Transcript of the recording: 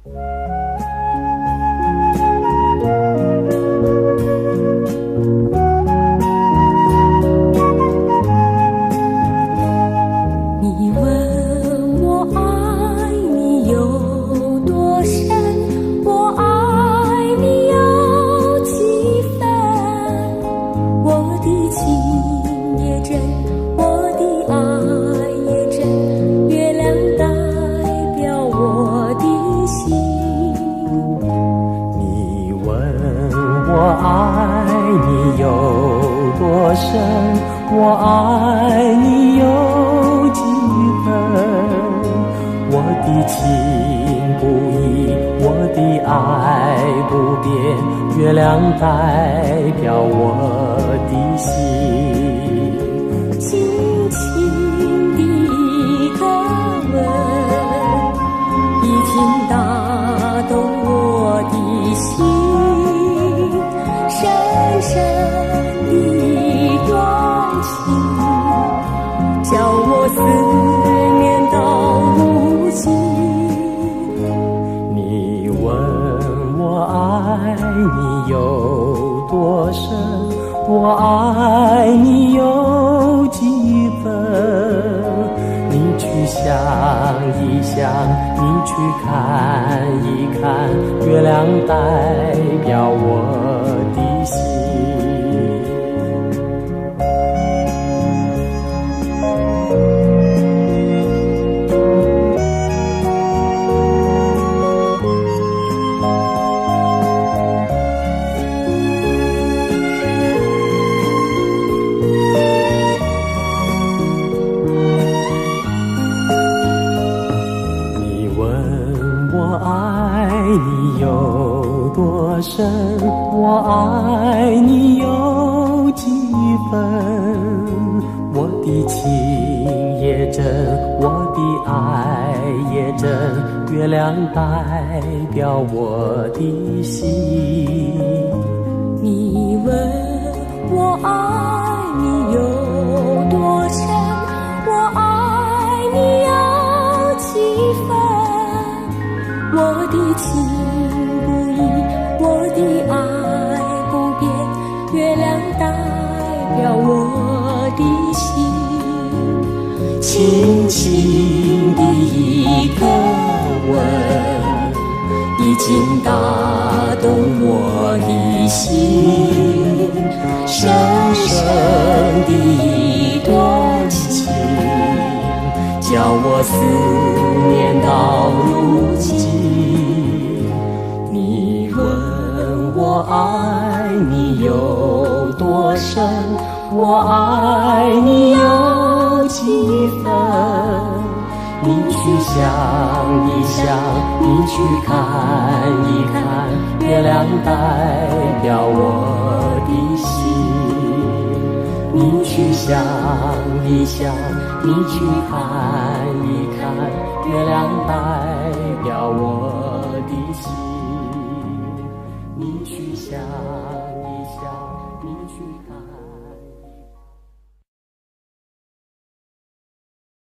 你问我爱你有多深，我爱你有几分？我的情也真，我的爱也真，月亮代表我的心。你问我爱你有多深，我爱你有几分？我的情不移，我的爱不变，月亮代表我的心。轻轻的一个吻，已经打动我的心，深深的一段情，叫我思念到如今。你问我爱你有多深，我爱你有几分？你去想一想，你去看一看，月亮代表我的心。你有多深，我爱你有几分？我的情也真，我的爱也真，月亮代表我的心。你问我爱你有多深，我爱你有几分？我的情不移，我的爱不变，月亮代表我的心。轻轻的一个吻，已经打动我的心，深深的一段情，叫我思念到如今。你问我爱你有多深，我爱你有几分？你去想一想，你去看一看，月亮代表我的心。你去想一想，你去看一看，月亮代表我的心。你去想一想，你去看。